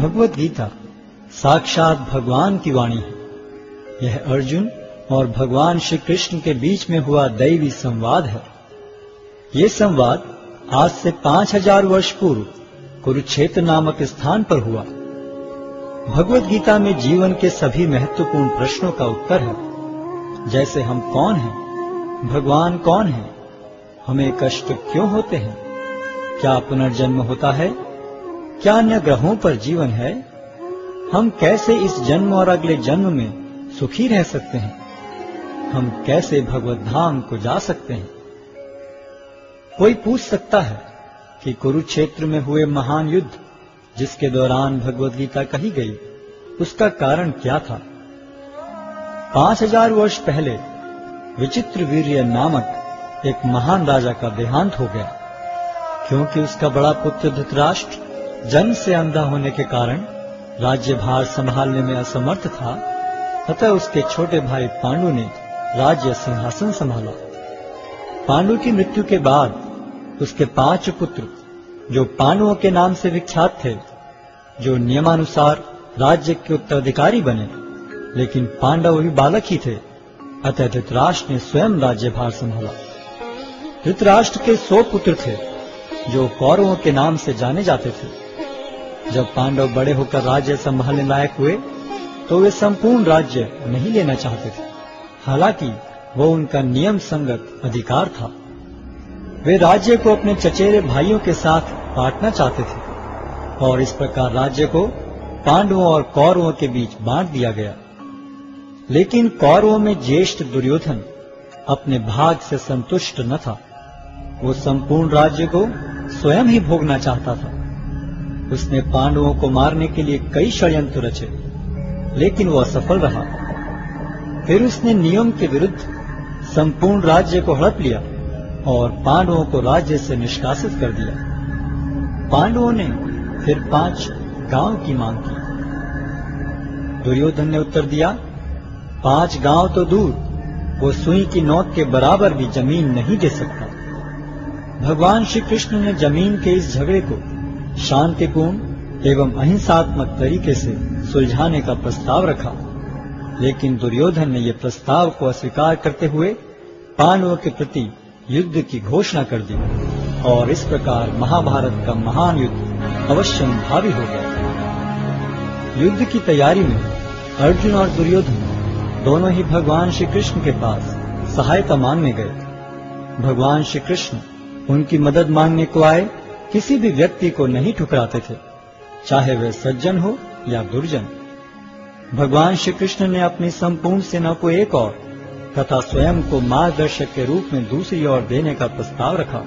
भगवत गीता साक्षात भगवान की वाणी है। यह अर्जुन और भगवान श्री कृष्ण के बीच में हुआ दैवी संवाद है। ये संवाद आज से 5000 वर्ष पूर्व कुरुक्षेत्र नामक स्थान पर हुआ। भगवत गीता में जीवन के सभी महत्वपूर्ण प्रश्नों का उत्तर है, जैसे हम कौन हैं, भगवान कौन है, हमें कष्ट क्यों होते हैं, क्या पुनर्जन्म होता है, क्या अन्य ग्रहों पर जीवन है, हम कैसे इस जन्म और अगले जन्म में सुखी रह सकते हैं, हम कैसे भगवत धाम को जा सकते हैं। कोई पूछ सकता है कि कुरुक्षेत्र में हुए महान युद्ध जिसके दौरान भगवत गीता कही गई, उसका कारण क्या था। 5000 वर्ष पहले विचित्रवीर्य नामक एक महान राजा का देहांत हो गया। क्योंकि उसका बड़ा पुत्र धृतराष्ट्र जन्म से अंधा होने के कारण राज्यभार संभालने में असमर्थ था, अतः उसके छोटे भाई पांडु ने राज्य सिंहासन संभाला। पांडु की मृत्यु के बाद उसके 5 पुत्र, जो पांडवों के नाम से विख्यात थे, जो नियमानुसार राज्य के उत्तराधिकारी बने, लेकिन पांडव भी बालक ही थे, अतः धृतराष्ट्र ने स्वयं राज्यभार संभाला। धृतराष्ट्र के 100 पुत्र थे, जो कौरवों के नाम से जाने जाते थे। जब पांडव बड़े होकर राज्य संभालने लायक हुए, तो वे संपूर्ण राज्य नहीं लेना चाहते थे, हालांकि वो उनका नियम संगत अधिकार था। वे राज्य को अपने चचेरे भाइयों के साथ बांटना चाहते थे और इस प्रकार राज्य को पांडवों और कौरवों के बीच बांट दिया गया। लेकिन कौरवों में ज्येष्ठ दुर्योधन अपने भाग से संतुष्ट न था। वो संपूर्ण राज्य को स्वयं ही भोगना चाहता था। उसने पांडवों को मारने के लिए कई षड्यंत्र रचे, लेकिन वो असफल रहा। फिर उसने नियम के विरुद्ध संपूर्ण राज्य को हड़प लिया और पांडवों को राज्य से निष्कासित कर दिया। पांडवों ने फिर 5 गांव की मांग की। दुर्योधन ने उत्तर दिया, 5 गांव तो दूर, वो सुई की नोक के बराबर भी जमीन नहीं दे सकता। भगवान श्री कृष्ण ने जमीन के इस झगड़े को शांतिपूर्ण एवं अहिंसात्मक तरीके से सुलझाने का प्रस्ताव रखा, लेकिन दुर्योधन ने यह प्रस्ताव को अस्वीकार करते हुए पांडवों के प्रति युद्ध की घोषणा कर दी और इस प्रकार महाभारत का महान युद्ध अवश्यंभावी हो गया। युद्ध की तैयारी में अर्जुन और दुर्योधन दोनों ही भगवान श्री कृष्ण के पास सहायता मांगने गए। भगवान श्री कृष्ण उनकी मदद मांगने को आए किसी भी व्यक्ति को नहीं ठुकराते थे, चाहे वह सज्जन हो या दुर्जन। भगवान श्री कृष्ण ने अपनी संपूर्ण सेना को एक ओर तथा स्वयं को मार्गदर्शक के रूप में दूसरी ओर देने का प्रस्ताव रखा।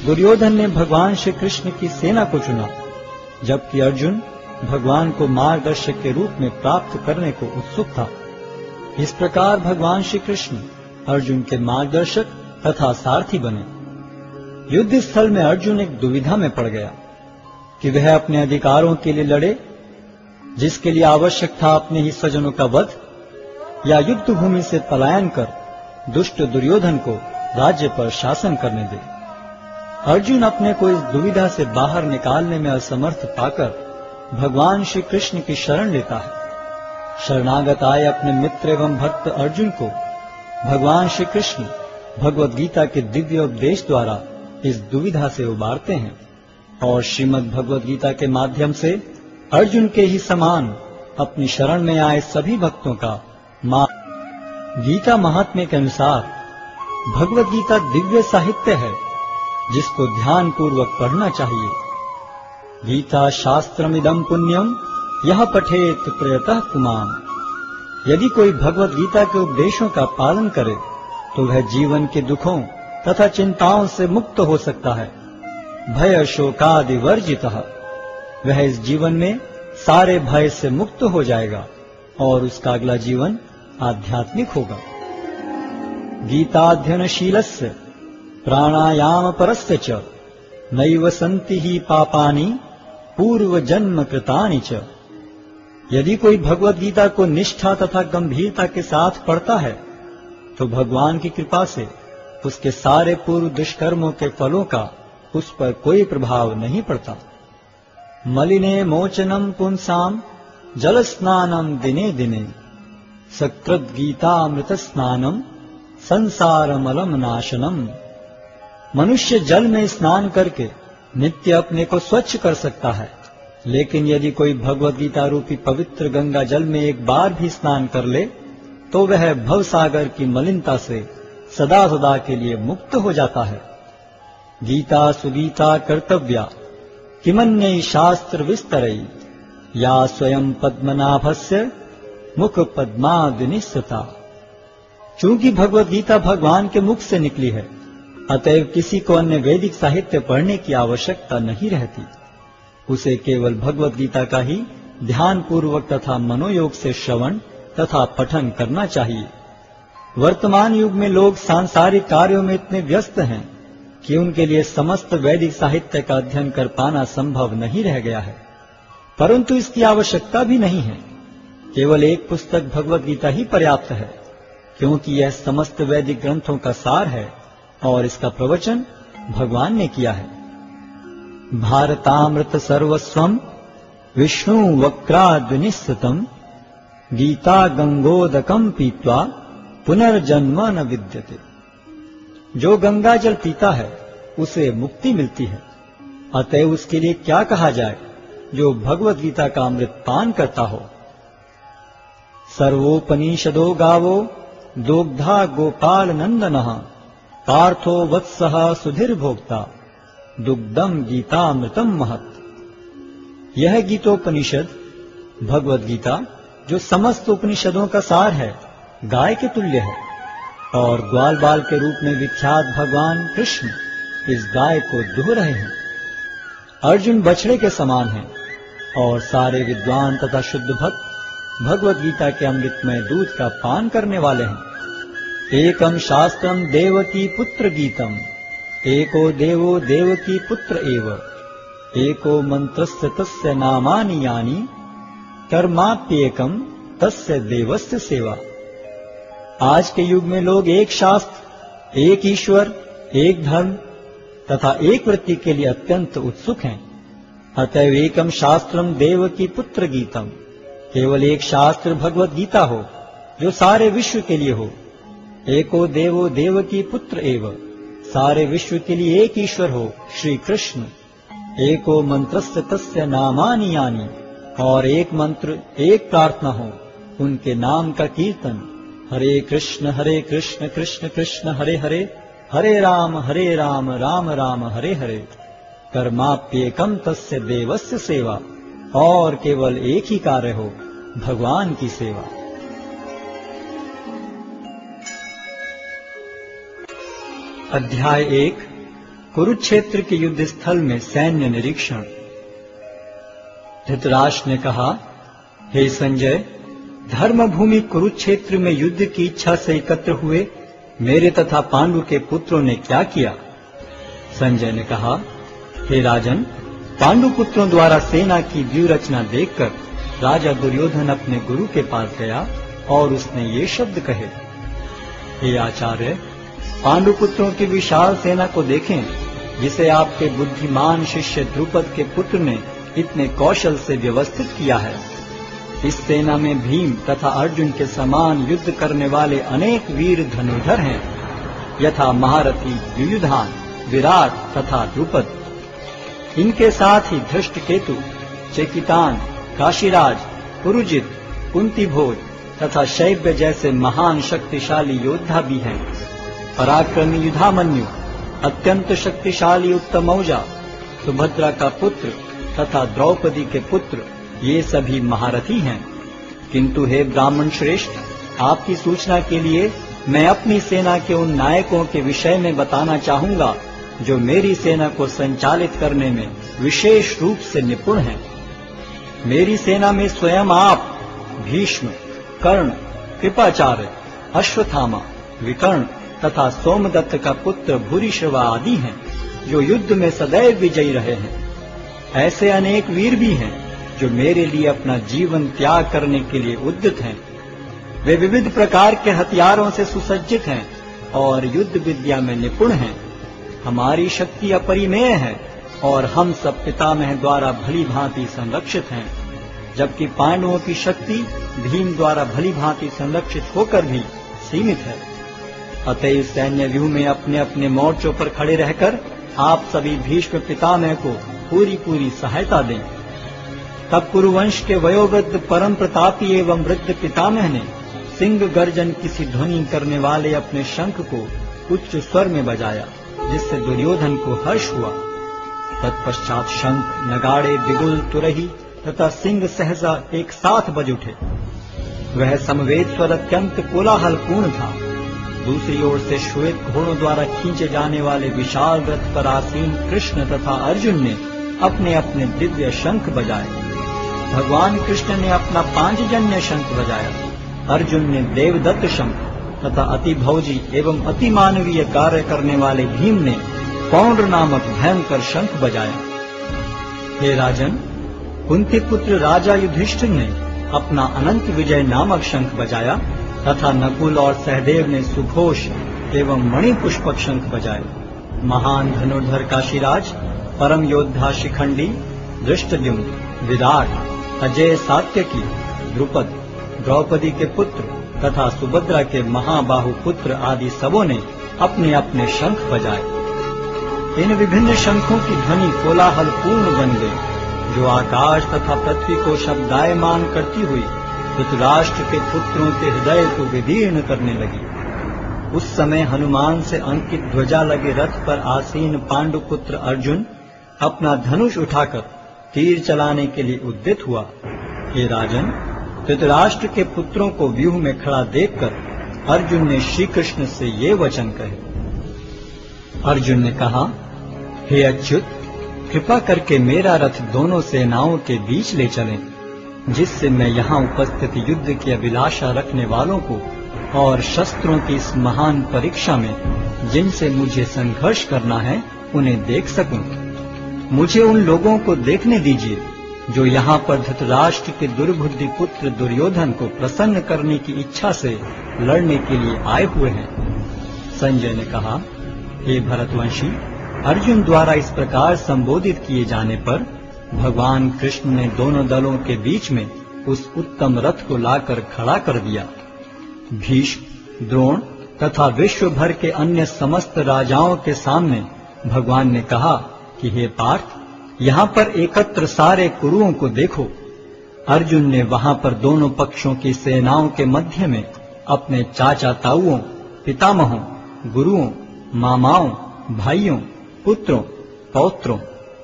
दुर्योधन ने भगवान श्री कृष्ण की सेना को चुना, जबकि अर्जुन भगवान को मार्गदर्शक के रूप में प्राप्त करने को उत्सुक था। इस प्रकार भगवान श्री कृष्ण अर्जुन के मार्गदर्शक तथा सारथी बने। युद्ध स्थल में अर्जुन एक दुविधा में पड़ गया कि वह अपने अधिकारों के लिए लड़े, जिसके लिए आवश्यक था अपने ही स्वजनों का वध, या युद्ध भूमि से पलायन कर दुष्ट दुर्योधन को राज्य पर शासन करने दे। अर्जुन अपने को इस दुविधा से बाहर निकालने में असमर्थ पाकर भगवान श्री कृष्ण की शरण लेता है। शरणागत आए अपने मित्र एवं भक्त अर्जुन को भगवान श्री कृष्ण भगवत गीता के दिव्य उपदेश द्वारा इस दुविधा से उबारते हैं और श्रीमद् भगवत गीता के माध्यम से अर्जुन के ही समान अपनी शरण में आए सभी भक्तों का गीता महात्म्य के अनुसार भगवत गीता दिव्य साहित्य है, जिसको ध्यान पूर्वक पढ़ना चाहिए। गीता शास्त्रमिदं पुण्यम यह पठेत प्रयतः पुमान्। यदि कोई भगवत गीता के उपदेशों का पालन करे तो वह जीवन के दुखों तथा चिंताओं से मुक्त हो सकता है। भय शोकादि वर्जितः, वह इस जीवन में सारे भय से मुक्त हो जाएगा और उसका अगला जीवन आध्यात्मिक होगा। गीताध्ययनशीलस्य प्राणायाम परस्य च नैव सन्ति ही पापानि पूर्व जन्म कृतानि च। यदि कोई भगवत गीता को निष्ठा तथा गंभीरता के साथ पढ़ता है तो भगवान की कृपा से उसके सारे पूर्व दुष्कर्मों के फलों का उस पर कोई प्रभाव नहीं पड़ता। मलिने मोचनम पुंसाम जल स्नानम दिने दिने सकृत गीतामृत स्नानम संसारमलम नाशनम। मनुष्य जल में स्नान करके नित्य अपने को स्वच्छ कर सकता है, लेकिन यदि कोई भगवद गीता रूपी पवित्र गंगा जल में एक बार भी स्नान कर ले तो वह भव सागर की मलिनता से सदा सदा के लिए मुक्त हो जाता है। गीता सुगीता कर्तव्या किमन्यै शास्त्र विस्तरई या स्वयं पद्मनाभस्य मुख पद्मादिनिस्सता। चूंकि भगवद गीता भगवान के मुख से निकली है, अतएव किसी को अन्य वैदिक साहित्य पढ़ने की आवश्यकता नहीं रहती। उसे केवल भगवद गीता का ही ध्यान पूर्वक तथा मनोयोग से श्रवण तथा पठन करना चाहिए। वर्तमान युग में लोग सांसारिक कार्यों में इतने व्यस्त हैं कि उनके लिए समस्त वैदिक साहित्य का अध्ययन कर पाना संभव नहीं रह गया है, परंतु इसकी आवश्यकता भी नहीं है। केवल एक पुस्तक भगवद गीता ही पर्याप्त है, क्योंकि यह समस्त वैदिक ग्रंथों का सार है और इसका प्रवचन भगवान ने किया है। भारतामृत सर्वस्वम विष्णु वक्राद्विनिश्चितम गीता गंगोदकम पीत्वा पुनर्जन्म न विद्यते। जो गंगा जल पीता है उसे मुक्ति मिलती है, अतएव उसके लिए क्या कहा जाए जो भगवद गीता का अमृत पान करता हो। सर्वोपनिषदो गावो दोग्धा गोपाल नंदनः पार्थो वत्सः सुधीर भोक्ता दुग्धम गीतामृतम महत्। यह गीतोपनिषद भगवद गीता जो समस्त उपनिषदों का सार है, गाय के तुल्य है और ग्वाल बाल के रूप में विख्यात भगवान कृष्ण इस गाय को दुह रहे हैं। अर्जुन बछड़े के समान है और सारे विद्वान तथा शुद्ध भक्त भगवद गीता के अमृतमय दूध का पान करने वाले हैं। एकम शास्त्रम देवकी पुत्र गीतम एको देवो देवकी पुत्र एव एको मंत्रस्य तस्य नामानि यानि कर्माप्येकम तस्य देवस्य सेवा। आज के युग में लोग एक शास्त्र, एक ईश्वर, एक धर्म तथा एक वृत्ति के लिए अत्यंत उत्सुक हैं। अतएव एकम शास्त्रम देवकी पुत्र गीतम, केवल एक शास्त्र भगवद गीता हो जो सारे विश्व के लिए हो। एको देवो देवकी पुत्र एव, सारे विश्व के लिए एक ईश्वर हो श्री कृष्ण। एको मंत्रस्य तस्य नामानि यानि, और एक मंत्र एक प्रार्थना हो उनके नाम का कीर्तन। हरे कृष्ण कृष्ण कृष्ण हरे हरे, हरे राम राम राम हरे हरे। कर्माप्येकम तस्य देवस्य सेवा, और केवल एक ही कार्य हो, भगवान की सेवा। अध्याय 1 कुरुक्षेत्र के युद्ध स्थल में सैन्य निरीक्षण। धृतराष्ट्र ने कहा, हे संजय, धर्मभूमि कुरुक्षेत्र में युद्ध की इच्छा से एकत्र हुए मेरे तथा पांडु के पुत्रों ने क्या किया? संजय ने कहा, हे राजन, पांडु पुत्रों द्वारा सेना की व्यूह रचना देखकर राजा दुर्योधन अपने गुरु के पास गया और उसने ये शब्द कहे, हे आचार्य, पांडु पुत्रों की विशाल सेना को देखें, जिसे आपके बुद्धिमान शिष्य द्रुपद के पुत्र ने इतने कौशल से व्यवस्थित किया है। इस सेना में भीम तथा अर्जुन के समान युद्ध करने वाले अनेक वीर धनुर्धर हैं, यथा महारथी युयुधान, विराट तथा द्रुपद। इनके साथ ही धृष्टकेतु, चेकितान, काशीराज, पुरुजित, कुंतीभोज तथा शैब्य जैसे महान शक्तिशाली योद्धा भी हैं। पराक्रमी युधामन्यु, अत्यंत शक्तिशाली उत्तमौजा, सुभद्रा का पुत्र तथा द्रौपदी के पुत्र, ये सभी महारथी हैं। किंतु हे ब्राह्मण श्रेष्ठ, आपकी सूचना के लिए मैं अपनी सेना के उन नायकों के विषय में बताना चाहूंगा जो मेरी सेना को संचालित करने में विशेष रूप से निपुण हैं। मेरी सेना में स्वयं आप, भीष्म, कर्ण, कृपाचार्य, अश्वत्थामा, विकर्ण तथा सोमदत्त का पुत्र भूरिश्रवा आदि हैं, जो युद्ध में सदैव विजयी रहे हैं। ऐसे अनेक वीर भी हैं जो मेरे लिए अपना जीवन त्याग करने के लिए उद्यत हैं। वे विविध प्रकार के हथियारों से सुसज्जित हैं और युद्ध विद्या में निपुण हैं। हमारी शक्ति अपरिमेय है और हम सब पितामह द्वारा भली भांति संरक्षित हैं, जबकि पांडवों की शक्ति भीम द्वारा भली भांति संरक्षित होकर भी सीमित है। अतएव सैन्य व्यूह में अपने अपने मोर्चों पर खड़े रहकर आप सभी भीष्म पितामह को पूरी सहायता दें। तब कुरुवंश के वयोवृद्ध परम प्रतापी एवं वृद्ध पितामह ने सिंह गर्जन किसी ध्वनि करने वाले अपने शंख को उच्च स्वर में बजाया, जिससे दुर्योधन को हर्ष हुआ। तत्पश्चात शंख, नगाड़े, बिगुल, तुरही तथा सिंह सहसा एक साथ बज उठे। वह समवेत स्वर अत्यंत कोलाहलपूर्ण था। दूसरी ओर से श्वेत घोड़ों द्वारा खींचे जाने वाले विशाल रथ पर आसीन कृष्ण तथा अर्जुन ने अपने अपने दिव्य शंख बजाए। भगवान कृष्ण ने अपना पांचजन्य शंख बजाया, अर्जुन ने देवदत्त शंख तथा अति भौजी एवं अति मानवीय कार्य करने वाले भीम ने पौंड्र नामक भयंकर शंख बजाया। हे राजन, कुंती पुत्र राजा युधिष्ठिर ने अपना अनंत विजय नामक शंख बजाया तथा नकुल और सहदेव ने सुघोष एवं मणिपुष्पक शंख बजाए। महान धनुर्धर काशीराज, परम योद्धा शिखंडी, धृष्टद्युम्न, विराट, अजय सात्यकी, द्रुपद, द्रौपदी के पुत्र तथा सुभद्रा के महाबाहु पुत्र आदि सबों ने अपने अपने शंख बजाए। इन विभिन्न शंखों की ध्वनि कोलाहलपूर्ण बन गई, जो आकाश तथा पृथ्वी को शब्दायमान करती हुई धृतराष्ट्र के पुत्रों के हृदय को विदीर्ण करने लगी। उस समय हनुमान से अंकित ध्वजा लगे रथ पर आसीन पांडुपुत्र अर्जुन अपना धनुष उठाकर तीर चलाने के लिए उद्यत हुआ। हे राजन, धृतराष्ट्र के पुत्रों को व्यूह में खड़ा देखकर अर्जुन ने श्री कृष्ण से ये वचन कहे। अर्जुन ने कहा, हे अच्युत, कृपा करके मेरा रथ दोनों सेनाओं के बीच ले चलें, जिससे मैं यहाँ उपस्थित युद्ध की अभिलाषा रखने वालों को और शस्त्रों की इस महान परीक्षा में जिनसे मुझे संघर्ष करना है उन्हें देख सकूं। मुझे उन लोगों को देखने दीजिए जो यहाँ पर धृतराष्ट्र के दुर्बुद्धि पुत्र दुर्योधन को प्रसन्न करने की इच्छा से लड़ने के लिए आए हुए हैं। संजय ने कहा, हे भरतवंशी, अर्जुन द्वारा इस प्रकार संबोधित किए जाने पर भगवान कृष्ण ने दोनों दलों के बीच में उस उत्तम रथ को लाकर खड़ा कर दिया। भीष्म, द्रोण तथा विश्व भर के अन्य समस्त राजाओं के सामने भगवान ने कहा कि हे पार्थ, यहाँ पर एकत्र सारे कुरुओं को देखो। अर्जुन ने वहां पर दोनों पक्षों की सेनाओं के मध्य में अपने चाचा ताऊओं, पितामहों, गुरुओं, मामाओं, भाइयों, पुत्रों, पौत्रों,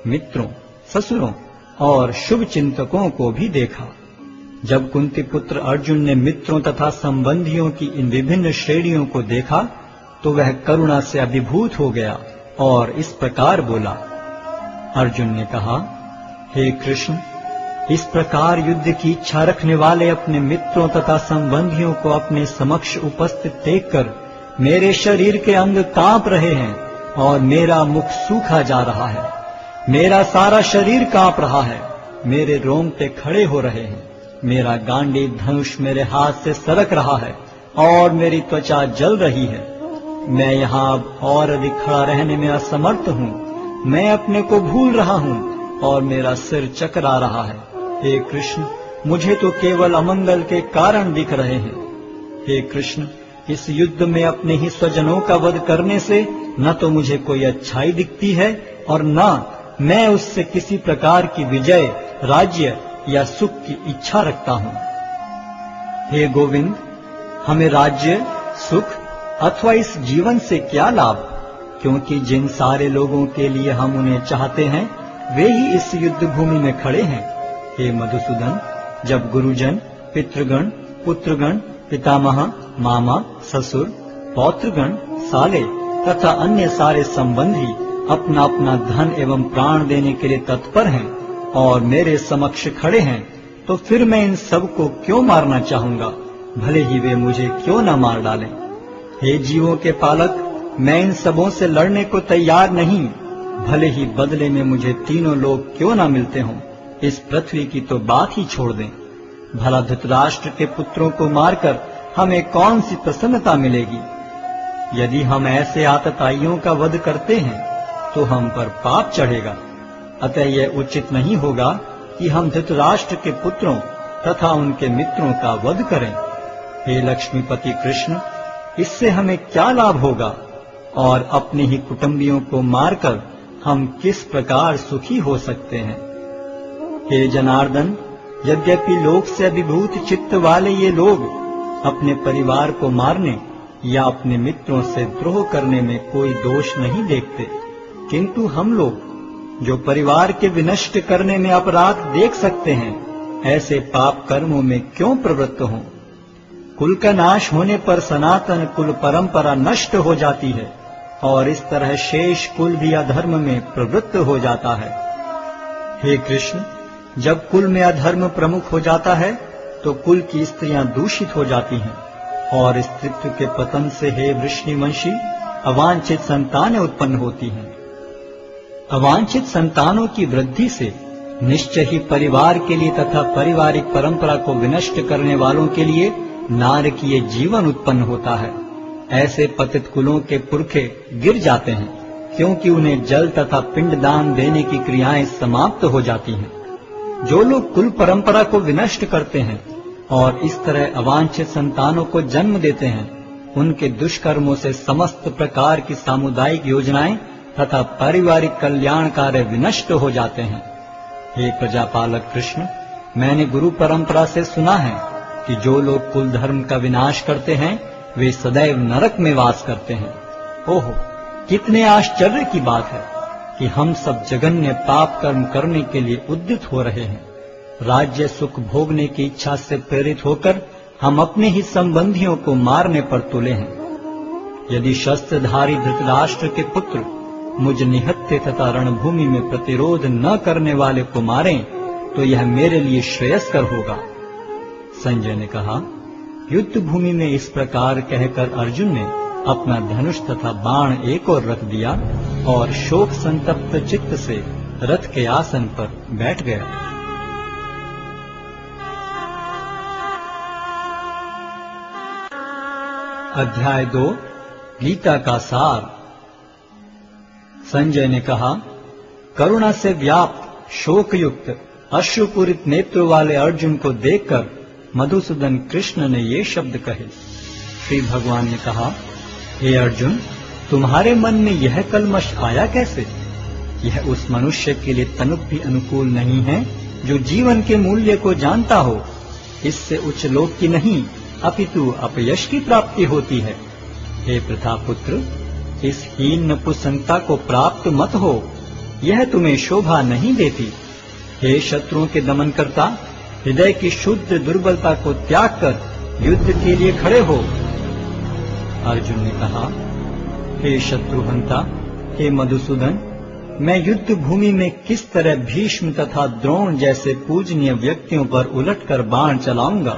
मित्रों, ससुरों और शुभ चिंतकों को भी देखा। जब कुंती पुत्र अर्जुन ने मित्रों तथा संबंधियों की इन विभिन्न श्रेणियों को देखा तो वह करुणा से अभिभूत हो गया और इस प्रकार बोला। अर्जुन ने कहा, हे कृष्ण, इस प्रकार युद्ध की इच्छा रखने वाले अपने मित्रों तथा संबंधियों को अपने समक्ष उपस्थित देखकर मेरे शरीर के अंग कांप रहे हैं और मेरा मुख सूखा जा रहा है। मेरा सारा शरीर कांप रहा है, मेरे रोंगटे खड़े हो रहे हैं, मेरा गांडीव धनुष मेरे हाथ से सरक रहा है और मेरी त्वचा जल रही है। मैं यहाँ अब और अधिक खड़ा रहने में असमर्थ हूँ। मैं अपने को भूल रहा हूँ और मेरा सिर चकरा रहा है। हे कृष्ण, मुझे तो केवल अमंगल के कारण दिख रहे हैं। हे कृष्ण, इस युद्ध में अपने ही स्वजनों का वध करने से न तो मुझे कोई अच्छाई दिखती है और न मैं उससे किसी प्रकार की विजय, राज्य या सुख की इच्छा रखता हूँ। हे गोविंद, हमें राज्य, सुख अथवा इस जीवन से क्या लाभ, क्योंकि जिन सारे लोगों के लिए हम उन्हें चाहते हैं वे ही इस युद्ध भूमि में खड़े हैं। हे मधुसूदन, जब गुरुजन, पितृगण, पुत्रगण, पितामह, मामा, ससुर, पौत्रगण, साले तथा अन्य सारे संबंधी अपना अपना धन एवं प्राण देने के लिए तत्पर हैं और मेरे समक्ष खड़े हैं, तो फिर मैं इन सब को क्यों मारना चाहूंगा, भले ही वे मुझे क्यों न मार डालें। हे जीवों के पालक, मैं इन सबों से लड़ने को तैयार नहीं, भले ही बदले में मुझे तीनों लोग क्यों न मिलते हों। इस पृथ्वी की तो बात ही छोड़ दें। भला धृतराष्ट्र के पुत्रों को मारकर हमें कौन सी प्रसन्नता मिलेगी। यदि हम ऐसे आतताइयों का वध करते हैं तो हम पर पाप चढ़ेगा अतः यह उचित नहीं होगा कि हम धृतराष्ट्र के पुत्रों तथा उनके मित्रों का वध करें। हे लक्ष्मीपति कृष्ण, इससे हमें क्या लाभ होगा और अपने ही कुटुंबियों को मारकर हम किस प्रकार सुखी हो सकते हैं। हे जनार्दन, यद्यपि लोक से अभिभूत चित्त वाले ये लोग अपने परिवार को मारने या अपने मित्रों से द्रोह करने में कोई दोष नहीं देखते, किंतु हम लोग जो परिवार के विनष्ट करने में अपराध देख सकते हैं, ऐसे पाप कर्मों में क्यों प्रवृत्त हों। कुल का नाश होने पर सनातन कुल परंपरा नष्ट हो जाती है और इस तरह शेष कुल भी अधर्म में प्रवृत्त हो जाता है। हे कृष्ण, जब कुल में अधर्म प्रमुख हो जाता है तो कुल की स्त्रियां दूषित हो जाती हैं और स्त्रीत्व के पतन से हे वृष्णिवंशी अवांछित संतानें उत्पन्न होती हैं। अवांछित संतानों की वृद्धि से निश्चय ही परिवार के लिए तथा पारिवारिक परंपरा को विनष्ट करने वालों के लिए नारकीय जीवन उत्पन्न होता है। ऐसे पतित कुलों के पुरखे गिर जाते हैं, क्योंकि उन्हें जल तथा पिंडदान देने की क्रियाएं समाप्त हो जाती हैं। जो लोग कुल परंपरा को विनष्ट करते हैं और इस तरह अवांछित संतानों को जन्म देते हैं, उनके दुष्कर्मों से समस्त प्रकार की सामुदायिक योजनाएं तथा पारिवारिक कल्याण कार्य विनष्ट हो जाते हैं। हे प्रजापालक कृष्ण, मैंने गुरु परंपरा से सुना है कि जो लोग कुल धर्म का विनाश करते हैं वे सदैव नरक में वास करते हैं। ओहो, कितने आश्चर्य की बात है कि हम सब जघन्य पाप कर्म करने के लिए उद्यत हो रहे हैं। राज्य सुख भोगने की इच्छा से प्रेरित होकर हम अपने ही संबंधियों को मारने पर तुले हैं। यदि शस्त्रधारी धृतराष्ट्र के पुत्र मुझ निहत्थे तथा रणभूमि में प्रतिरोध न करने वाले को मारें तो यह मेरे लिए श्रेयस्कर होगा। संजय ने कहा, युद्ध भूमि में इस प्रकार कहकर अर्जुन ने अपना धनुष तथा बाण एक ओर रख दिया और शोक संतप्त चित्त से रथ के आसन पर बैठ गया। अध्याय 2 गीता का सार। संजय ने कहा, करुणा से व्याप्त शोकयुक्त अश्रुपूरित नेत्रों वाले अर्जुन को देखकर मधुसूदन कृष्ण ने ये शब्द कहे। श्री भगवान ने कहा, हे अर्जुन, तुम्हारे मन में यह कलमश आया कैसे? यह उस मनुष्य के लिए तनिक भी अनुकूल नहीं है जो जीवन के मूल्य को जानता हो। इससे उच्च लोक की नहीं अपितु अपयश की प्राप्ति होती है। हे प्रतापुत्र, इस हीन नपुंसकता को प्राप्त मत हो, यह तुम्हें शोभा नहीं देती। हे शत्रुओं के दमन करता, हृदय की शुद्ध दुर्बलता को त्याग कर युद्ध के लिए खड़े हो। अर्जुन ने कहा, हे शत्रुहंता, हे मधुसूदन, मैं युद्ध भूमि में किस तरह भीष्म तथा द्रोण जैसे पूजनीय व्यक्तियों पर उलटकर बाण चलाऊंगा।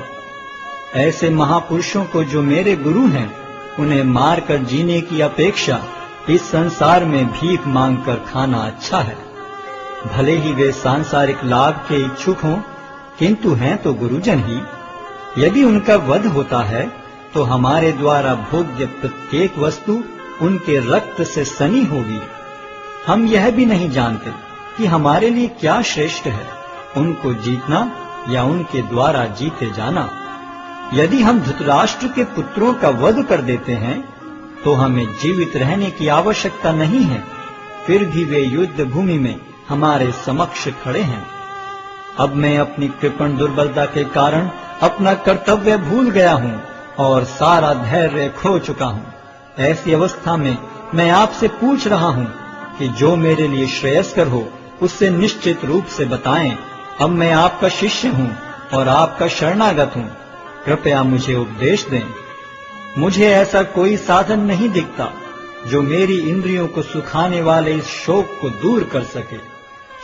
ऐसे महापुरुषों को जो मेरे गुरु हैं, उन्हें मारकर जीने की अपेक्षा इस संसार में भीख मांगकर खाना अच्छा है। भले ही वे सांसारिक लाभ के इच्छुक हों, किंतु हैं तो गुरुजन ही। यदि उनका वध होता है तो हमारे द्वारा भोग्य प्रत्येक वस्तु उनके रक्त से सनी होगी। हम यह भी नहीं जानते कि हमारे लिए क्या श्रेष्ठ है, उनको जीतना या उनके द्वारा जीते जाना। यदि हम धृतराष्ट्र के पुत्रों का वध कर देते हैं तो हमें जीवित रहने की आवश्यकता नहीं है, फिर भी वे युद्ध भूमि में हमारे समक्ष खड़े हैं। अब मैं अपनी कृपण दुर्बलता के कारण अपना कर्तव्य भूल गया हूँ और सारा धैर्य खो चुका हूँ। ऐसी अवस्था में मैं आपसे पूछ रहा हूँ कि जो मेरे लिए श्रेयस्कर हो उससे निश्चित रूप से बताएं। अब मैं आपका शिष्य हूँ और आपका शरणागत हूँ, कृपया मुझे उपदेश दें। मुझे ऐसा कोई साधन नहीं दिखता जो मेरी इंद्रियों को सुखाने वाले इस शोक को दूर कर सके।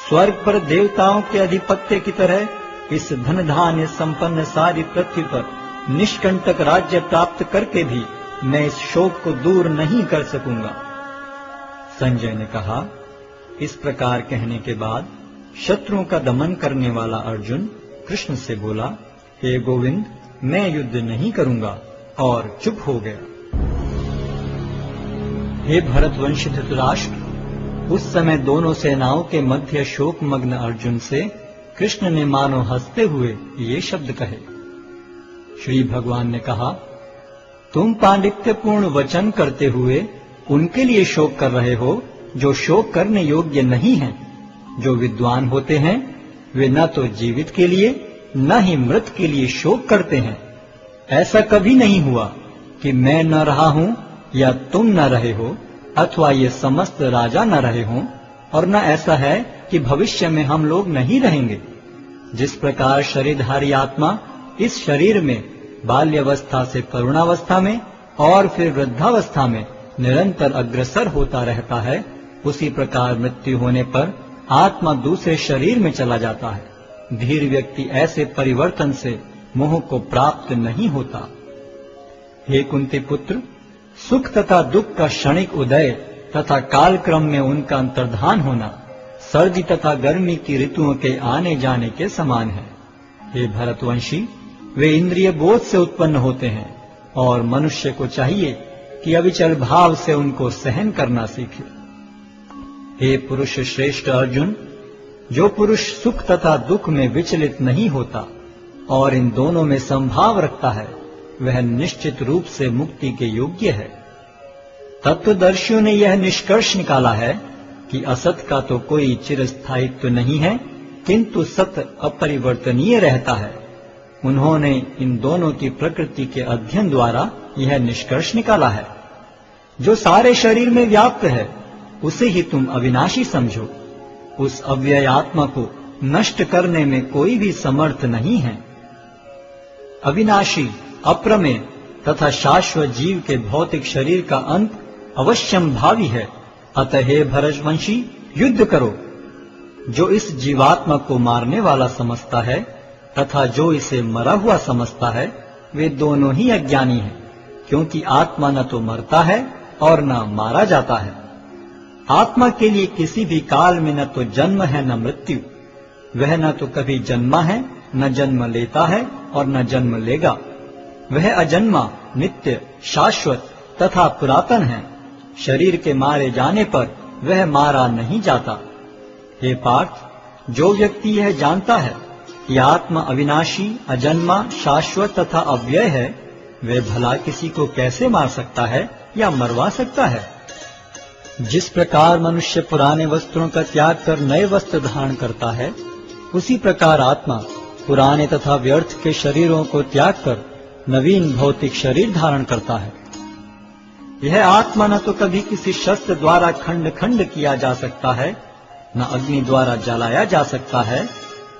स्वर्ग पर देवताओं के अधिपत्य की तरह इस धन धान्य संपन्न सारी पृथ्वी पर निष्कंटक राज्य प्राप्त करके भी मैं इस शोक को दूर नहीं कर सकूंगा। संजय ने कहा, इस प्रकार कहने के बाद शत्रुओं का दमन करने वाला अर्जुन कृष्ण से बोला, हे गोविंद, मैं युद्ध नहीं करूंगा, और चुप हो गया। हे भरतवंशी धृतराष्ट्र, उस समय दोनों सेनाओं के मध्य शोकमग्न अर्जुन से कृष्ण ने मानो हंसते हुए ये शब्द कहे। श्री भगवान ने कहा, तुम पांडित्यपूर्ण वचन करते हुए उनके लिए शोक कर रहे हो जो शोक करने योग्य नहीं हैं। जो विद्वान होते हैं वे न तो जीवित के लिए न ही मृत के लिए शोक करते हैं। ऐसा कभी नहीं हुआ कि मैं न रहा हूं या तुम न रहे हो, अथवा ये समस्त राजा न रहे हों, और न ऐसा है कि भविष्य में हम लोग नहीं रहेंगे। जिस प्रकार शरीरधारी आत्मा इस शरीर में बाल्यावस्था से तरुणावस्था में और फिर वृद्धावस्था में निरंतर अग्रसर होता रहता है, उसी प्रकार मृत्यु होने पर आत्मा दूसरे शरीर में चला जाता है। धीर व्यक्ति ऐसे परिवर्तन से मोह को प्राप्त नहीं होता। हे कुंती पुत्र, सुख तथा दुख का क्षणिक उदय तथा कालक्रम में उनका अंतर्धान होना सर्दी तथा गर्मी की ऋतुओं के आने जाने के समान है। हे भरतवंशी, वे इंद्रिय बोध से उत्पन्न होते हैं और मनुष्य को चाहिए कि अविचल भाव से उनको सहन करना सीखे। हे पुरुष श्रेष्ठ अर्जुन, जो पुरुष सुख तथा दुख में विचलित नहीं होता और इन दोनों में संभाव रखता है, वह निश्चित रूप से मुक्ति के योग्य है। तत्वदर्शियों ने यह निष्कर्ष निकाला है कि असत का तो कोई चिरस्थायित्व नहीं है, किंतु सत अपरिवर्तनीय रहता है। उन्होंने इन दोनों की प्रकृति के अध्ययन द्वारा यह निष्कर्ष निकाला है। जो सारे शरीर में व्याप्त है उसे ही तुम अविनाशी समझो। उस अव्यय आत्मा को नष्ट करने में कोई भी समर्थ नहीं है। अविनाशी, अप्रमेय तथा शाश्वत जीव के भौतिक शरीर का अंत अवश्यम भावी है। अतः हे भरतवंशी, युद्ध करो। जो इस जीवात्मा को मारने वाला समझता है तथा जो इसे मरा हुआ समझता है, वे दोनों ही अज्ञानी हैं, क्योंकि आत्मा न तो मरता है और न मारा जाता है। आत्मा के लिए किसी भी काल में न तो जन्म है न मृत्यु। वह न तो कभी जन्मा है, न जन्म लेता है और न जन्म लेगा। वह अजन्मा, नित्य, शाश्वत तथा पुरातन है। शरीर के मारे जाने पर वह मारा नहीं जाता। हे पार्थ, जो व्यक्ति यह जानता है कि आत्मा अविनाशी, अजन्मा, शाश्वत तथा अव्यय है, वह भला किसी को कैसे मार सकता है या मरवा सकता है। जिस प्रकार मनुष्य पुराने वस्त्रों का त्याग कर नए वस्त्र धारण करता है, उसी प्रकार आत्मा पुराने तथा व्यर्थ के शरीरों को त्याग कर नवीन भौतिक शरीर धारण करता है। यह आत्मा न तो कभी किसी शस्त्र द्वारा खंड खंड किया जा सकता है, न अग्नि द्वारा जलाया जा सकता है,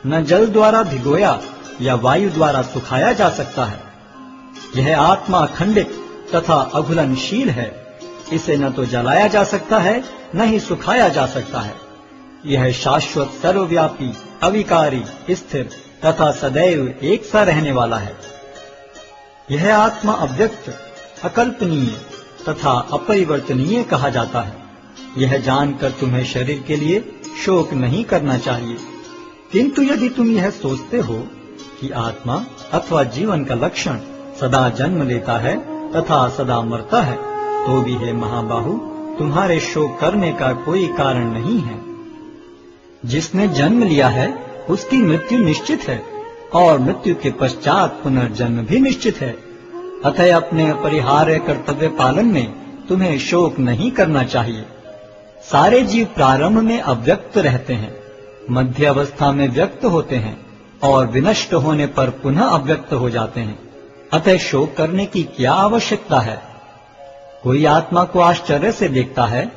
न जल द्वारा भिगोया या वायु द्वारा सुखाया जा सकता है। यह आत्मा अखंडित तथा अघुलनशील है। इसे न तो जलाया जा सकता है, न ही सुखाया जा सकता है। यह शाश्वत, सर्वव्यापी, अविकारी, स्थिर तथा सदैव एक सा रहने वाला है। यह आत्मा अव्यक्त, अकल्पनीय तथा अपरिवर्तनीय कहा जाता है। यह जानकर तुम्हें शरीर के लिए शोक नहीं करना चाहिए। किंतु यदि तुम यह सोचते हो कि आत्मा अथवा जीवन का लक्षण सदा जन्म लेता है तथा सदा मरता है, तो भी हे महाबाहु, तुम्हारे शोक करने का कोई कारण नहीं है। जिसने जन्म लिया है उसकी मृत्यु निश्चित है और मृत्यु के पश्चात पुनर्जन्म भी निश्चित है। अतः अपने अपरिहार्य कर्तव्य पालन में तुम्हें शोक नहीं करना चाहिए। सारे जीव प्रारंभ में अव्यक्त रहते हैं, मध्य अवस्था में व्यक्त होते हैं और विनष्ट होने पर पुनः अव्यक्त हो जाते हैं। अतः शोक करने की क्या आवश्यकता है। कोई आत्मा को आश्चर्य से देखता है,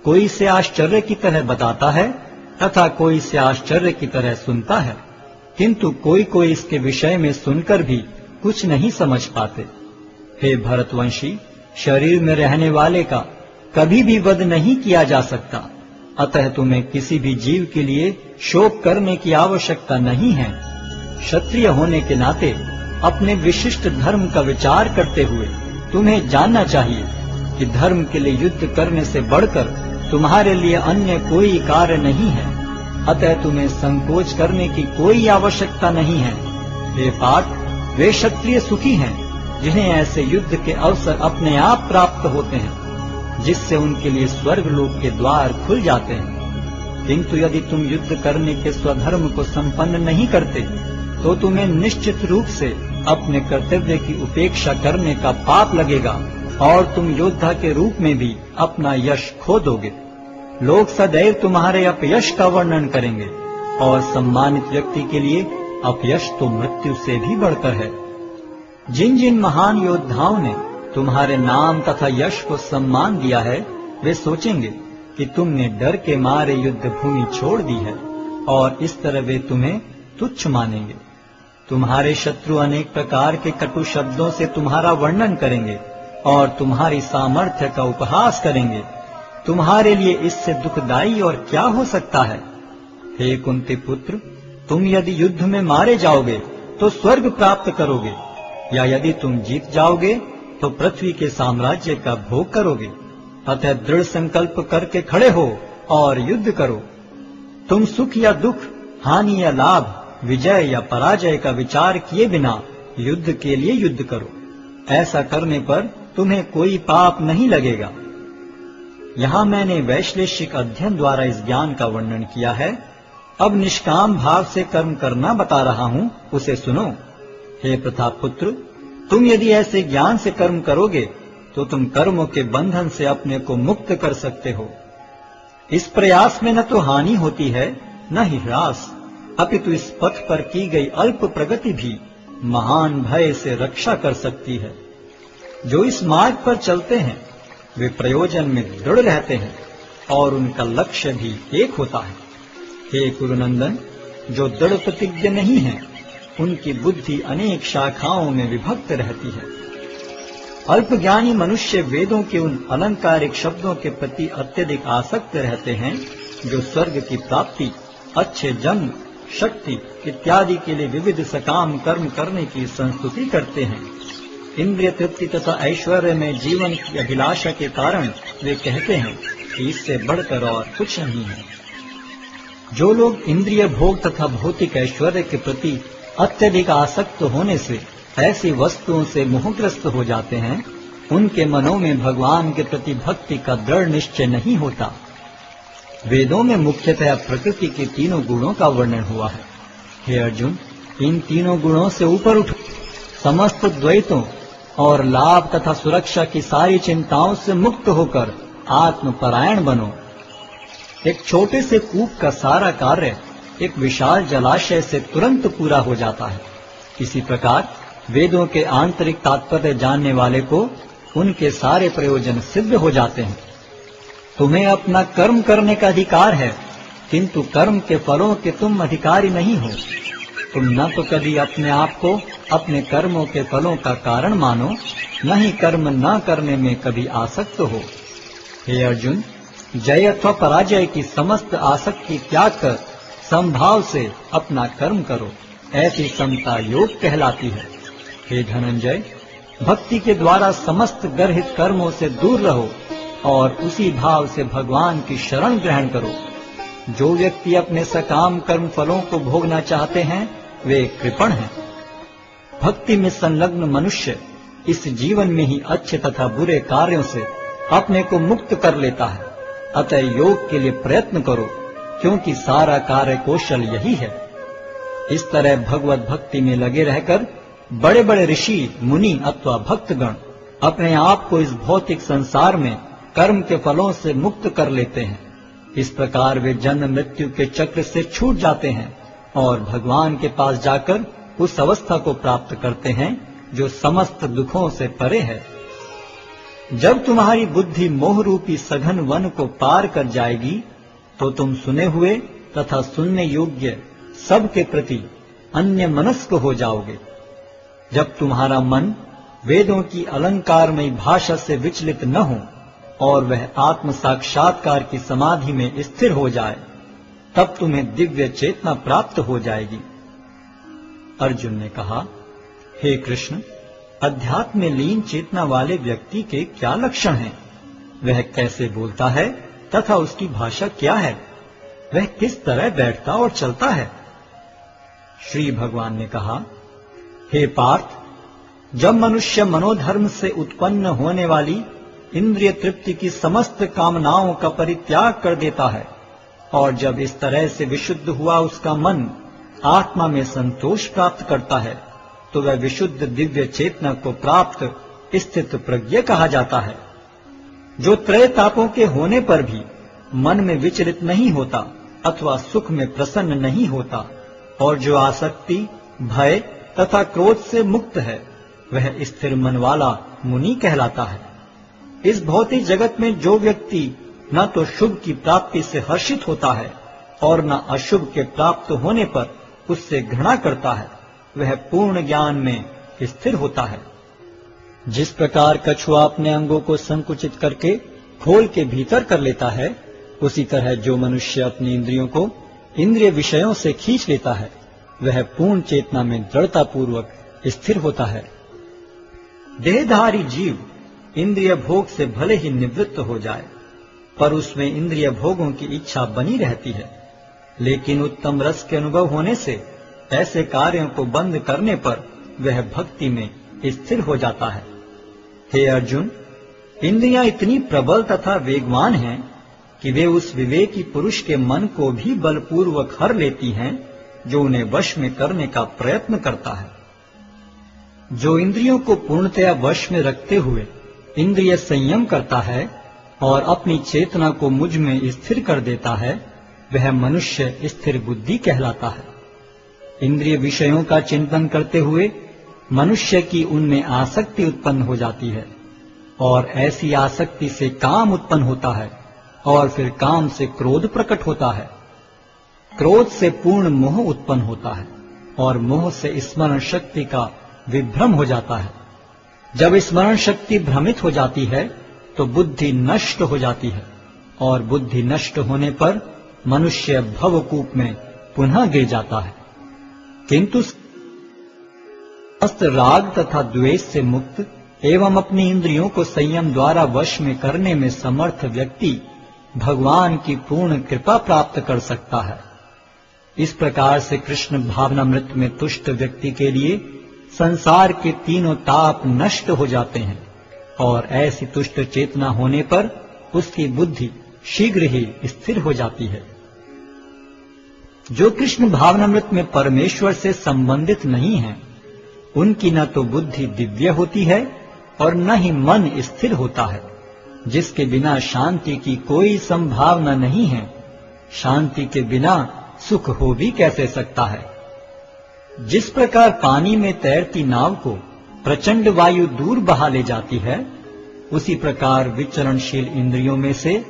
कोई इसे आश्चर्य की तरह बताता है तथा कोई इसे आश्चर्य की तरह सुनता है, किंतु कोई कोई इसके विषय में सुनकर भी कुछ नहीं समझ पाते। हे भरतवंशी, शरीर में रहने वाले का कभी भी वध नहीं किया जा सकता। अतः तुम्हें किसी भी जीव के लिए शोक करने की आवश्यकता नहीं है। क्षत्रिय होने के नाते अपने विशिष्ट धर्म का विचार करते हुए तुम्हें जानना चाहिए कि धर्म के लिए युद्ध करने से बढ़कर तुम्हारे लिए अन्य कोई कार्य नहीं है। अतः तुम्हें संकोच करने की कोई आवश्यकता नहीं है। हे पार्थ, वे क्षत्रिय सुखी हैं जिन्हें ऐसे युद्ध के अवसर अपने आप प्राप्त होते हैं। जिससे उनके लिए स्वर्ग लोक के द्वार खुल जाते हैं। किंतु यदि तुम युद्ध करने के स्वधर्म को संपन्न नहीं करते तो तुम्हें निश्चित रूप से अपने कर्तव्य की उपेक्षा करने का पाप लगेगा और तुम योद्धा के रूप में भी अपना यश खो दोगे। लोग सदैव तुम्हारे अपयश का वर्णन करेंगे और सम्मानित व्यक्ति के लिए अपयश तो मृत्यु से भी बढ़कर है। जिन जिन महान योद्धाओं ने तुम्हारे नाम तथा यश को सम्मान दिया है, वे सोचेंगे कि तुमने डर के मारे युद्ध भूमि छोड़ दी है और इस तरह वे तुम्हें तुच्छ मानेंगे। तुम्हारे शत्रु अनेक प्रकार के कटु शब्दों से तुम्हारा वर्णन करेंगे और तुम्हारी सामर्थ्य का उपहास करेंगे। तुम्हारे लिए इससे दुखदाई और क्या हो सकता है। हे कुंती पुत्र, तुम यदि युद्ध में मारे जाओगे तो स्वर्ग प्राप्त करोगे, या यदि तुम जीत जाओगे तो पृथ्वी के साम्राज्य का भोग करोगे। अतः दृढ़ संकल्प करके खड़े हो और युद्ध करो। तुम सुख या दुख, हानि या लाभ, विजय या पराजय का विचार किए बिना युद्ध के लिए युद्ध करो। ऐसा करने पर तुम्हें कोई पाप नहीं लगेगा। यहाँ मैंने वैश्लेषिक अध्ययन द्वारा इस ज्ञान का वर्णन किया है। अब निष्काम भाव से कर्म करना बता रहा हूँ, उसे सुनो। हे प्रताप पुत्र, तुम यदि ऐसे ज्ञान से कर्म करोगे तो तुम कर्मों के बंधन से अपने को मुक्त कर सकते हो। इस प्रयास में न तो हानि होती है न ही ह्रास, अपितु इस पथ पर की गई अल्प प्रगति भी महान भय से रक्षा कर सकती है। जो इस मार्ग पर चलते हैं वे प्रयोजन में दृढ़ रहते हैं और उनका लक्ष्य भी एक होता है। हे कुरुनंदन, जो दृढ़ प्रतिज्ञ नहीं है उनकी बुद्धि अनेक शाखाओं में विभक्त रहती है। अल्पज्ञानी मनुष्य वेदों के उन अलंकारिक शब्दों के प्रति अत्यधिक आसक्त रहते हैं जो स्वर्ग की प्राप्ति, अच्छे जन्म, शक्ति इत्यादि के लिए विविध सकाम कर्म करने की संस्तुति करते हैं। इंद्रिय तृप्ति तथा ऐश्वर्य में जीवन की अभिलाषा के कारण वे कहते हैं कि इससे बढ़कर और कुछ नहीं है। जो लोग इंद्रिय भोग तथा भौतिक ऐश्वर्य के प्रति अत्यधिक आसक्त होने से ऐसी वस्तुओं से मोहग्रस्त हो जाते हैं, उनके मनों में भगवान के प्रति भक्ति का दृढ़ निश्चय नहीं होता। वेदों में मुख्यतः प्रकृति के तीनों गुणों का वर्णन हुआ है। हे अर्जुन, इन तीनों गुणों से ऊपर उठो, समस्त द्वैतों और लाभ तथा सुरक्षा की सारी चिंताओं से मुक्त होकर आत्मपरायण बनो। एक छोटे से कूप का सारा कार्य एक विशाल जलाशय से तुरंत पूरा हो जाता है। इसी प्रकार वेदों के आंतरिक तात्पर्य जानने वाले को उनके सारे प्रयोजन सिद्ध हो जाते हैं। तुम्हें अपना कर्म करने का अधिकार है, किंतु कर्म के फलों के तुम अधिकारी नहीं हो। तुम न तो कभी अपने आप को अपने कर्मों के फलों का कारण मानो, न ही कर्म न करने में कभी आसक्त हो। हे अर्जुन, जय अथवा पराजय की समस्त आसक्ति त्याग कर समभाव से अपना कर्म करो, ऐसी समता योग कहलाती है। हे धनंजय, भक्ति के द्वारा समस्त गर्हित कर्मों से दूर रहो और उसी भाव से भगवान की शरण ग्रहण करो। जो व्यक्ति अपने सकाम कर्म फलों को भोगना चाहते हैं वे कृपण हैं। भक्ति में संलग्न मनुष्य इस जीवन में ही अच्छे तथा बुरे कार्यों से अपने को मुक्त कर लेता है। अतः योग के लिए प्रयत्न करो, क्योंकि सारा कार्य कौशल यही है। इस तरह भगवत भक्ति में लगे रहकर बड़े बड़े ऋषि, मुनि अथवा भक्तगण अपने आप को इस भौतिक संसार में कर्म के फलों से मुक्त कर लेते हैं। इस प्रकार वे जन्म मृत्यु के चक्र से छूट जाते हैं और भगवान के पास जाकर उस अवस्था को प्राप्त करते हैं जो समस्त दुखों से परे है। जब तुम्हारी बुद्धि मोह रूपी सघन वन को पार कर जाएगी तो तुम सुने हुए तथा सुनने योग्य सब के प्रति अन्य मनस्क हो जाओगे। जब तुम्हारा मन वेदों की अलंकारमयी भाषा से विचलित न हो और वह आत्म साक्षात्कार की समाधि में स्थिर हो जाए, तब तुम्हें दिव्य चेतना प्राप्त हो जाएगी। अर्जुन ने कहा, हे कृष्ण, अध्यात्म में लीन चेतना वाले व्यक्ति के क्या लक्षण हैं? वह कैसे बोलता है तथा उसकी भाषा क्या है? वह किस तरह बैठता और चलता है? श्री भगवान ने कहा, हे पार्थ, जब मनुष्य मनोधर्म से उत्पन्न होने वाली इंद्रिय तृप्ति की समस्त कामनाओं का परित्याग कर देता है, और जब इस तरह से विशुद्ध हुआ उसका मन आत्मा में संतोष प्राप्त करता है, तो वह विशुद्ध दिव्य चेतना को प्राप्त स्थित प्रज्ञ कहा जाता है, जो त्रय तापों के होने पर भी मन में विचलित नहीं होता अथवा सुख में प्रसन्न नहीं होता, और जो आसक्ति, भय तथा क्रोध से मुक्त है, वह स्थिर मन वाला मुनि कहलाता है। इस भौतिक जगत में जो व्यक्ति न तो शुभ की प्राप्ति से हर्षित होता है और न अशुभ के प्राप्त होने पर उससे घृणा करता है, वह पूर्ण ज्ञान में स्थिर होता है। जिस प्रकार कछुआ अपने अंगों को संकुचित करके खोल के भीतर कर लेता है, उसी तरह जो मनुष्य अपनी इंद्रियों को इंद्रिय विषयों से खींच लेता है, वह पूर्ण चेतना में दृढ़ता पूर्वक स्थिर होता है। देहधारी जीव इंद्रिय भोग से भले ही निवृत्त हो जाए, पर उसमें इंद्रिय भोगों की इच्छा बनी रहती है, लेकिन उत्तम रस के अनुभव होने से ऐसे कार्यों को बंद करने पर वह भक्ति में स्थिर हो जाता है। हे अर्जुन, इंद्रियां इतनी प्रबल तथा वेगवान हैं कि वे उस विवेकी पुरुष के मन को भी बलपूर्वक हर लेती हैं, जो उन्हें वश में करने का प्रयत्न करता है। जो इंद्रियों को पूर्णतया वश में रखते हुए इंद्रिय संयम करता है और अपनी चेतना को मुझ में स्थिर कर देता है, वह मनुष्य स्थिर बुद्धि कहलाता है। इंद्रिय विषयों का चिंतन करते हुए मनुष्य की उनमें आसक्ति उत्पन्न हो जाती है, और ऐसी आसक्ति से काम उत्पन्न होता है, और फिर काम से क्रोध प्रकट होता है। क्रोध से पूर्ण मोह उत्पन्न होता है, और मोह से स्मरण शक्ति का विभ्रम हो जाता है। जब स्मरण शक्ति भ्रमित हो जाती है, तो बुद्धि नष्ट हो जाती है, और बुद्धि नष्ट होने पर मनुष्य भवकूप में पुनः गिर जाता है। किंतु समस्त राग तथा द्वेष से मुक्त एवं अपनी इंद्रियों को संयम द्वारा वश में करने में समर्थ व्यक्ति भगवान की पूर्ण कृपा प्राप्त कर सकता है। इस प्रकार से कृष्ण भावनामृत में तुष्ट व्यक्ति के लिए संसार के तीनों ताप नष्ट हो जाते हैं, और ऐसी तुष्ट चेतना होने पर उसकी बुद्धि शीघ्र ही स्थिर हो जाती है। जो कृष्ण भावनामृत में परमेश्वर से संबंधित नहीं है, उनकी न तो बुद्धि दिव्य होती है और न ही मन स्थिर होता है, जिसके बिना शांति की कोई संभावना नहीं है। शांति के बिना सुख हो भी कैसे सकता है। जिस प्रकार पानी में तैरती नाव को प्रचंड वायु दूर बहा ले जाती है, उसी प्रकार विचरणशील इंद्रियों में से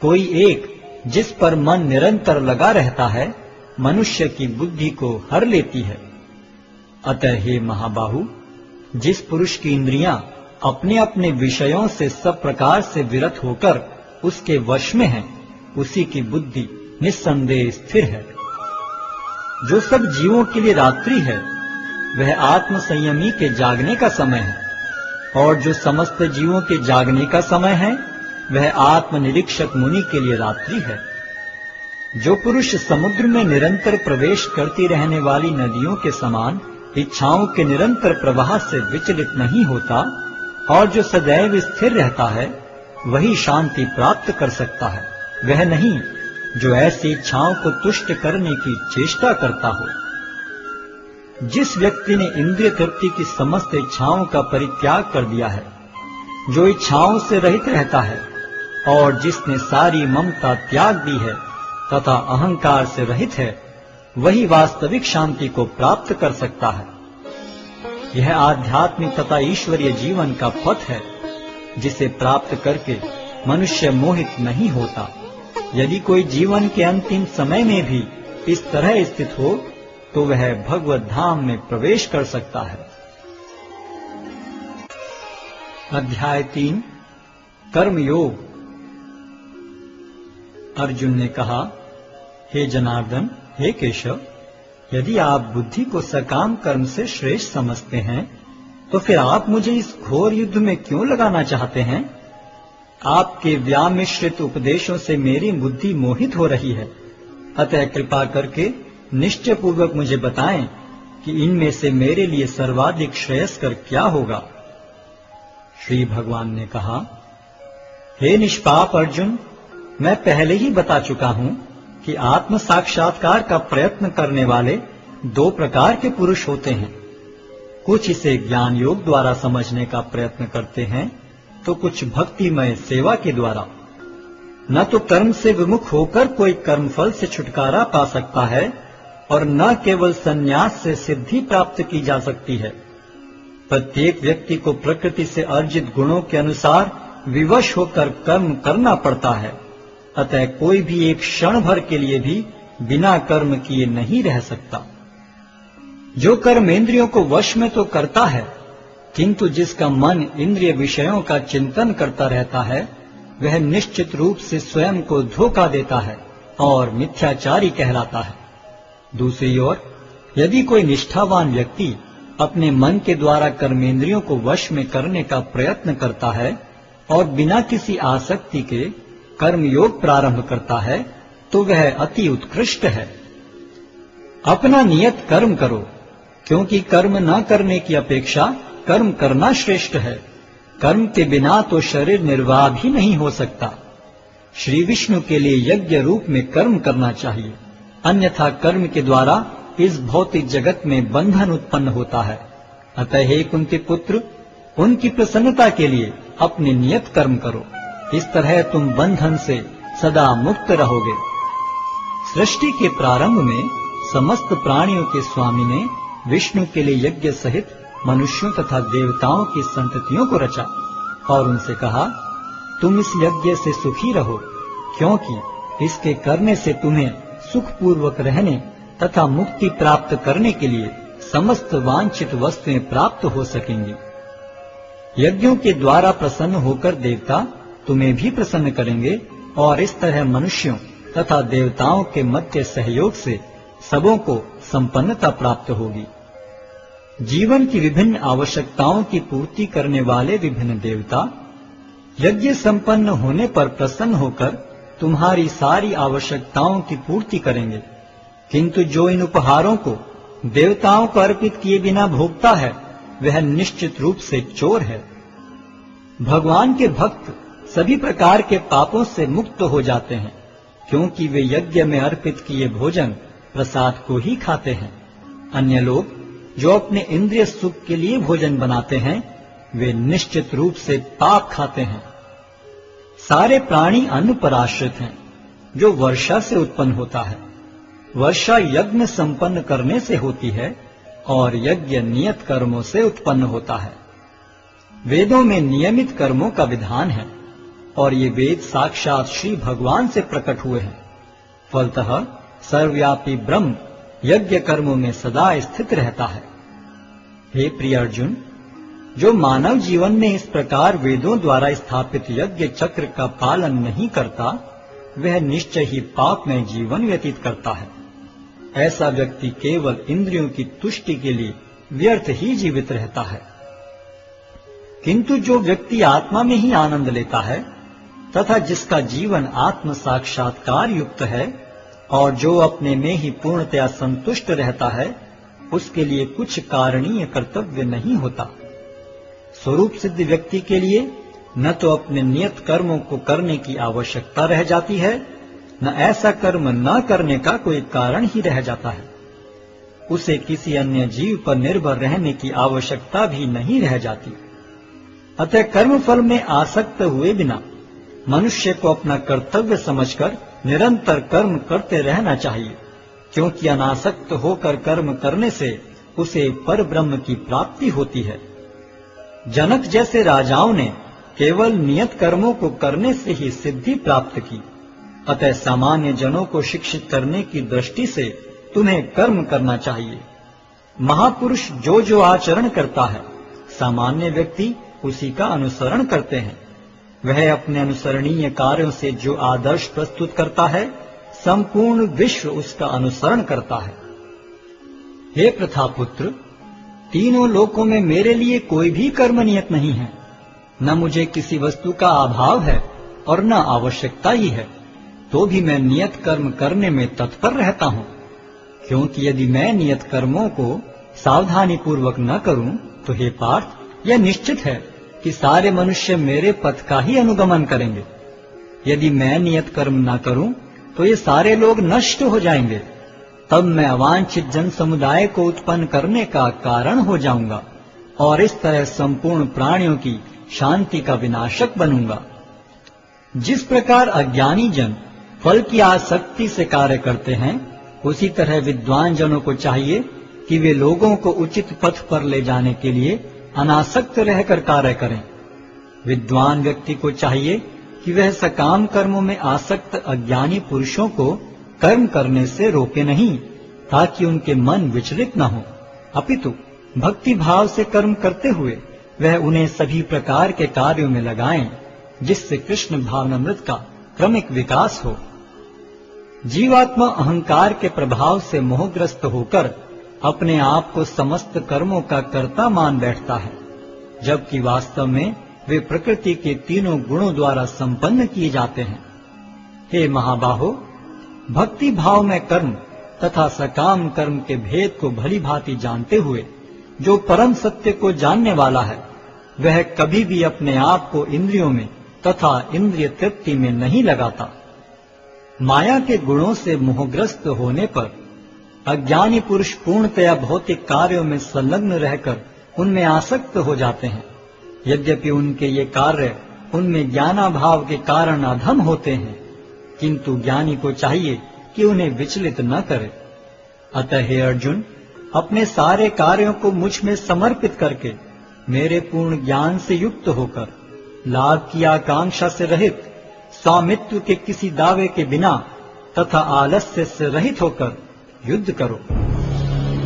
कोई एक जिस पर मन निरंतर लगा रहता है, मनुष्य की बुद्धि को हर लेती है। अतः हे महाबाहु, जिस पुरुष की इंद्रियां अपने अपने विषयों से सब प्रकार से विरत होकर उसके वश में है, उसी की बुद्धि निस्संदेह स्थिर है। जो सब जीवों के लिए रात्रि है, वह आत्म संयमी के जागने का समय है, और जो समस्त जीवों के जागने का समय है, वह आत्मनिरीक्षक मुनि के लिए रात्रि है। जो पुरुष समुद्र में निरंतर प्रवेश करती रहने वाली नदियों के समान इच्छाओं के निरंतर प्रवाह से विचलित नहीं होता और जो सदैव स्थिर रहता है, वही शांति प्राप्त कर सकता है, वह नहीं जो ऐसी इच्छाओं को तुष्ट करने की चेष्टा करता हो। जिस व्यक्ति ने इंद्रिय तृप्ति की समस्त इच्छाओं का परित्याग कर दिया है, जो इच्छाओं से रहित रहता है, और जिसने सारी ममता त्याग दी है तथा अहंकार से रहित है, वही वास्तविक शांति को प्राप्त कर सकता है। यह आध्यात्मिक तथा ईश्वरीय जीवन का पथ है, जिसे प्राप्त करके मनुष्य मोहित नहीं होता। यदि कोई जीवन के अंतिम समय में भी इस तरह स्थित हो, तो वह भगवत धाम में प्रवेश कर सकता है। अध्याय 3 कर्मयोग। अर्जुन ने कहा, हे जनार्दन, हे केशव, यदि आप बुद्धि को सकाम कर्म से श्रेष्ठ समझते हैं, तो फिर आप मुझे इस घोर युद्ध में क्यों लगाना चाहते हैं? आपके व्यामिश्रित उपदेशों से मेरी बुद्धि मोहित हो रही है। अतः कृपा करके निश्चय पूर्वक मुझे बताएं कि इनमें से मेरे लिए सर्वाधिक श्रेयस्कर क्या होगा। श्री भगवान ने कहा, हे निष्पाप अर्जुन, मैं पहले ही बता चुका हूं कि आत्म साक्षात्कार का प्रयत्न करने वाले दो प्रकार के पुरुष होते हैं। कुछ इसे ज्ञान योग द्वारा समझने का प्रयत्न करते हैं, तो कुछ भक्तिमय सेवा के द्वारा। न तो कर्म से विमुख होकर कोई कर्मफल से छुटकारा पा सकता है, और न केवल संन्यास से सिद्धि प्राप्त की जा सकती है। प्रत्येक व्यक्ति को प्रकृति से अर्जित गुणों के अनुसार विवश होकर कर्म करना पड़ता है। अतः कोई भी एक क्षण भर के लिए भी बिना कर्म किए नहीं रह सकता। जो कर्म इंद्रियों को वश में तो करता है, किंतु जिसका मन इंद्रिय विषयों का चिंतन करता रहता है, वह निश्चित रूप से स्वयं को धोखा देता है और मिथ्याचारी कहलाता है। दूसरी ओर यदि कोई निष्ठावान व्यक्ति अपने मन के द्वारा कर्मेंद्रियों को वश में करने का प्रयत्न करता है और बिना किसी आसक्ति के कर्मयोग प्रारंभ करता है, तो वह अति उत्कृष्ट है। अपना नियत कर्म करो, क्योंकि कर्म न करने की अपेक्षा कर्म करना श्रेष्ठ है। कर्म के बिना तो शरीर निर्वाह भी नहीं हो सकता। श्री विष्णु के लिए यज्ञ रूप में कर्म करना चाहिए, अन्यथा कर्म के द्वारा इस भौतिक जगत में बंधन उत्पन्न होता है। अतः हे कुंती पुत्र, उनकी प्रसन्नता के लिए अपने नियत कर्म करो। इस तरह तुम बंधन से सदा मुक्त रहोगे। सृष्टि के प्रारंभ में समस्त प्राणियों के स्वामी ने विष्णु के लिए यज्ञ सहित मनुष्यों तथा देवताओं की संततियों को रचा और उनसे कहा, तुम इस यज्ञ से सुखी रहो, क्योंकि इसके करने से तुम्हें सुखपूर्वक रहने तथा मुक्ति प्राप्त करने के लिए समस्त वांछित वस्तुएं प्राप्त हो सकेंगी। यज्ञों के द्वारा प्रसन्न होकर देवता तुम्हें भी प्रसन्न करेंगे और इस तरह मनुष्यों तथा देवताओं के मध्य सहयोग से सबों को संपन्नता प्राप्त होगी। जीवन की विभिन्न आवश्यकताओं की पूर्ति करने वाले विभिन्न देवता यज्ञ संपन्न होने पर प्रसन्न होकर तुम्हारी सारी आवश्यकताओं की पूर्ति करेंगे, किंतु जो इन उपहारों को देवताओं को अर्पित किए बिना भोगता है, वह निश्चित रूप से चोर है। भगवान के भक्त सभी प्रकार के पापों से मुक्त हो जाते हैं, क्योंकि वे यज्ञ में अर्पित किए भोजन प्रसाद को ही खाते हैं। अन्य लोग जो अपने इंद्रिय सुख के लिए भोजन बनाते हैं, वे निश्चित रूप से पाप खाते हैं। सारे प्राणी अन्न पर आश्रित हैं, जो वर्षा से उत्पन्न होता है। वर्षा यज्ञ संपन्न करने से होती है और यज्ञ नियत कर्मों से उत्पन्न होता है। वेदों में नियमित कर्मों का विधान है और ये वेद साक्षात श्री भगवान से प्रकट हुए हैं। फलतः सर्वव्यापी ब्रह्म यज्ञ कर्मों में सदा स्थित रहता है। हे प्रिय अर्जुन, जो मानव जीवन में इस प्रकार वेदों द्वारा स्थापित यज्ञ चक्र का पालन नहीं करता, वह निश्चय ही पाप में जीवन व्यतीत करता है। ऐसा व्यक्ति केवल इंद्रियों की तुष्टि के लिए व्यर्थ ही जीवित रहता है। किंतु जो व्यक्ति आत्मा में ही आनंद लेता है तथा जिसका जीवन आत्म साक्षात्कार युक्त है और जो अपने में ही पूर्णतया संतुष्ट रहता है, उसके लिए कुछ कारणीय कर्तव्य नहीं होता। स्वरूप सिद्ध व्यक्ति के लिए न तो अपने नियत कर्मों को करने की आवश्यकता रह जाती है, न ऐसा कर्म न करने का कोई कारण ही रह जाता है। उसे किसी अन्य जीव पर निर्भर रहने की आवश्यकता भी नहीं रह जाती। अतः कर्मफल में आसक्त हुए बिना मनुष्य को अपना कर्तव्य समझकर निरंतर कर्म करते रहना चाहिए, क्योंकि अनासक्त होकर कर्म करने से उसे पर ब्रह्म की प्राप्ति होती है। जनक जैसे राजाओं ने केवल नियत कर्मों को करने से ही सिद्धि प्राप्त की। अतः सामान्य जनों को शिक्षित करने की दृष्टि से तुम्हें कर्म करना चाहिए। महापुरुष जो जो आचरण करता है, सामान्य व्यक्ति उसी का अनुसरण करते हैं। वह अपने अनुसरणीय कार्यों से जो आदर्श प्रस्तुत करता है, संपूर्ण विश्व उसका अनुसरण करता है। हे प्रथापुत्र, तीनों लोकों में मेरे लिए कोई भी कर्म नियत नहीं है। न मुझे किसी वस्तु का अभाव है और न आवश्यकता ही है, तो भी मैं नियत कर्म करने में तत्पर रहता हूँ। क्योंकि यदि मैं नियत कर्मों को सावधानी पूर्वक न करूं, तो हे पार्थ, यह निश्चित है कि सारे मनुष्य मेरे पथ का ही अनुगमन करेंगे। यदि मैं नियत कर्म न करूं तो ये सारे लोग नष्ट हो जाएंगे। तब मैं अवांछित जन समुदाय को उत्पन्न करने का कारण हो जाऊंगा और इस तरह संपूर्ण प्राणियों की शांति का विनाशक बनूंगा। जिस प्रकार अज्ञानी जन फल की आसक्ति से कार्य करते हैं, उसी तरह विद्वान जनों को चाहिए कि वे लोगों को उचित पथ पर ले जाने के लिए अनासक्त रहकर कार्य करें। विद्वान व्यक्ति को चाहिए कि वह सकाम कर्मों में आसक्त अज्ञानी पुरुषों को कर्म करने से रोके नहीं, ताकि उनके मन विचलित न हो, अपितु भक्ति भाव से कर्म करते हुए वह उन्हें सभी प्रकार के कार्यों में लगाएं, जिससे कृष्ण भावनामृत का क्रमिक विकास हो। जीवात्मा अहंकार के प्रभाव से मोहग्रस्त होकर अपने आप को समस्त कर्मों का कर्ता मान बैठता है, जबकि वास्तव में वे प्रकृति के तीनों गुणों द्वारा संपन्न किए जाते हैं। हे महाबाहो, भक्ति भाव में कर्म तथा सकाम कर्म के भेद को भली भांति जानते हुए जो परम सत्य को जानने वाला है, वह कभी भी अपने आप को इंद्रियों में तथा इंद्रिय तृप्ति में नहीं लगाता। माया के गुणों से मोहग्रस्त होने पर अज्ञानी पुरुष पूर्णतया भौतिक कार्यों में संलग्न रहकर उनमें आसक्त हो जाते हैं। यद्यपि उनके ये कार्य उनमें ज्ञानाभाव के कारण अधम होते हैं, किंतु ज्ञानी को चाहिए कि उन्हें विचलित न करे। अतः हे अर्जुन, अपने सारे कार्यों को मुझ में समर्पित करके मेरे पूर्ण ज्ञान से युक्त होकर लाभ की आकांक्षा से रहित, स्वामित्व के किसी दावे के बिना तथा आलस्य से रहित होकर युद्ध करो।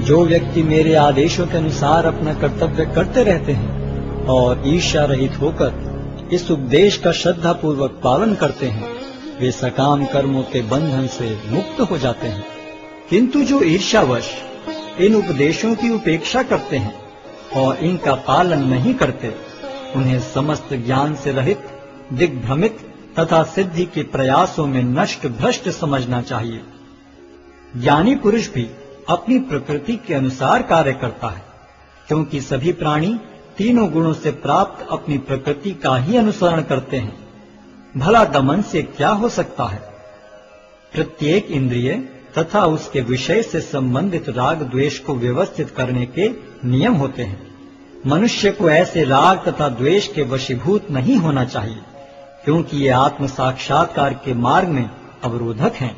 जो व्यक्ति मेरे आदेशों के अनुसार अपना कर्तव्य करते रहते हैं और ईर्ष्या रहित होकर इस उपदेश का श्रद्धा पूर्वक पालन करते हैं, वे सकाम कर्मों के बंधन से मुक्त हो जाते हैं। किंतु जो ईर्ष्यावश इन उपदेशों की उपेक्षा करते हैं और इनका पालन नहीं करते, उन्हें समस्त ज्ञान से रहित, दिग्भ्रमित तथा सिद्धि के प्रयासों में नष्ट भ्रष्ट समझना चाहिए। ज्ञानी पुरुष भी अपनी प्रकृति के अनुसार कार्य करता है, क्योंकि सभी प्राणी तीनों गुणों से प्राप्त अपनी प्रकृति का ही अनुसरण करते हैं। भला दमन से क्या हो सकता है? प्रत्येक इंद्रिय तथा उसके विषय से संबंधित राग द्वेष को व्यवस्थित करने के नियम होते हैं। मनुष्य को ऐसे राग तथा द्वेष के वशीभूत नहीं होना चाहिए, क्योंकि ये आत्म साक्षात्कार के मार्ग में अवरोधक हैं।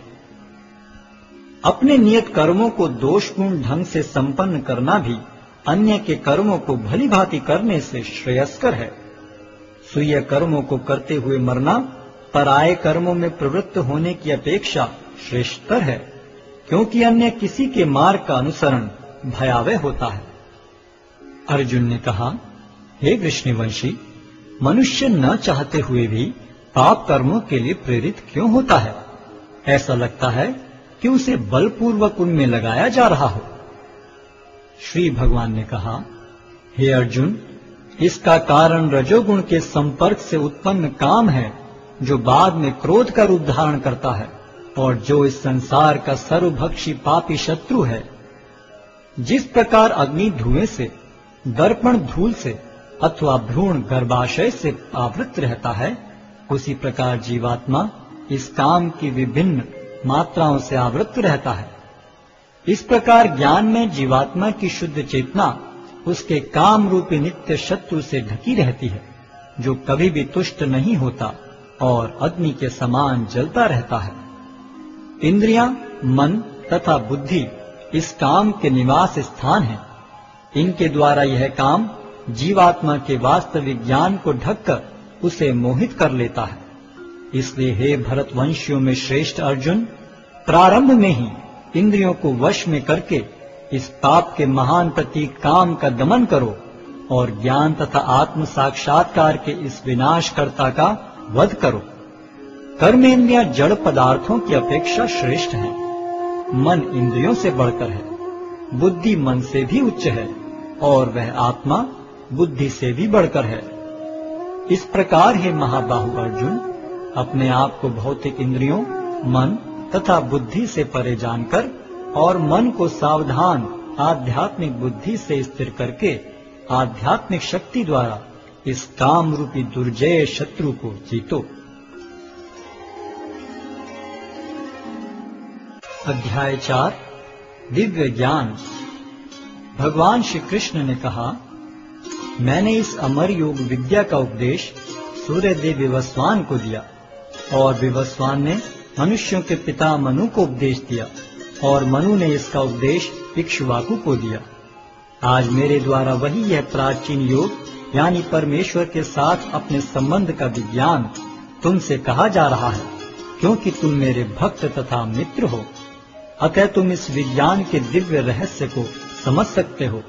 अपने नियत कर्मों को दोषपूर्ण ढंग से संपन्न करना भी अन्य के कर्मों को भली भांति करने से श्रेयस्कर है। स्वीय कर्मों को करते हुए मरना पराये कर्मों में प्रवृत्त होने की अपेक्षा श्रेष्ठतर है, क्योंकि अन्य किसी के मार्ग का अनुसरण भयावह होता है। अर्जुन ने कहा, हे कृष्णवंशी, मनुष्य न चाहते हुए भी पाप कर्मों के लिए प्रेरित क्यों होता है? ऐसा लगता है कि उसे बलपूर्वक उनमें लगाया जा रहा हो। श्री भगवान ने कहा, हे अर्जुन, इसका कारण रजोगुण के संपर्क से उत्पन्न काम है, जो बाद में क्रोध का रूप धारण करता है और जो इस संसार का सर्वभक्षी पापी शत्रु है। जिस प्रकार अग्नि धुएं से, दर्पण धूल से अथवा भ्रूण गर्भाशय से आवृत रहता है, उसी प्रकार जीवात्मा इस काम की विभिन्न मात्राओं से आवृत रहता है। इस प्रकार ज्ञान में जीवात्मा की शुद्ध चेतना उसके काम रूपी नित्य शत्रु से ढकी रहती है, जो कभी भी तुष्ट नहीं होता और अग्नि के समान जलता रहता है। इंद्रियां, मन तथा बुद्धि इस काम के निवास स्थान हैं। इनके द्वारा यह काम जीवात्मा के वास्तविक ज्ञान को ढककर उसे मोहित कर लेता है। इसलिए हे भरतवंशियों में श्रेष्ठ अर्जुन, प्रारंभ में ही इंद्रियों को वश में करके इस पाप के महान प्रतीक काम का दमन करो और ज्ञान तथा आत्म साक्षात्कार के इस विनाशकर्ता का वध करो। कर्मेंद्रियां जड़ पदार्थों की अपेक्षा श्रेष्ठ हैं। मन इंद्रियों से बढ़कर है, बुद्धि मन से भी उच्च है और वह आत्मा बुद्धि से भी बढ़कर है। इस प्रकार हे महाबाहु अर्जुन, अपने आप को भौतिक इंद्रियों, मन तथा बुद्धि से परे जानकर और मन को सावधान आध्यात्मिक बुद्धि से स्थिर करके आध्यात्मिक शक्ति द्वारा इस काम रूपी दुर्जय शत्रु को जीतो। अध्याय 4 दिव्य ज्ञान। भगवान श्री कृष्ण ने कहा, मैंने इस अमर योग विद्या का उपदेश सूर्यदेव विवस्वान को दिया और विवस्वान ने मनुष्यों के पिता मनु को उपदेश दिया और मनु ने इसका उपदेश इक्ष्वाकु को दिया। आज मेरे द्वारा वही यह प्राचीन योग यानी परमेश्वर के साथ अपने संबंध का विज्ञान तुमसे कहा जा रहा है, क्योंकि तुम मेरे भक्त तथा मित्र हो। अतः तुम इस विज्ञान के दिव्य रहस्य को समझ सकते हो।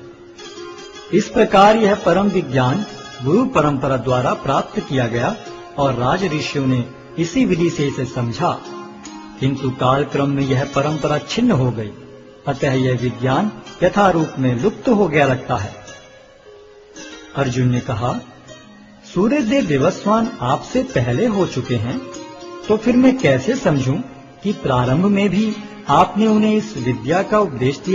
इस प्रकार यह परम विज्ञान गुरु परंपरा द्वारा प्राप्त किया गया और राज ऋषियों ने इसी विधि से इसे समझा, किंतु कालक्रम में यह परंपरा छिन्न हो गई, अतः यह विज्ञान यथारूप में लुप्त हो गया लगता है। अर्जुन ने कहा, सूर्यदेव विवस्वान आपसे पहले हो चुके हैं, तो फिर मैं कैसे समझूं कि प्रारंभ में भी आपने उन्हें इस विद्या का उपदेश दिया।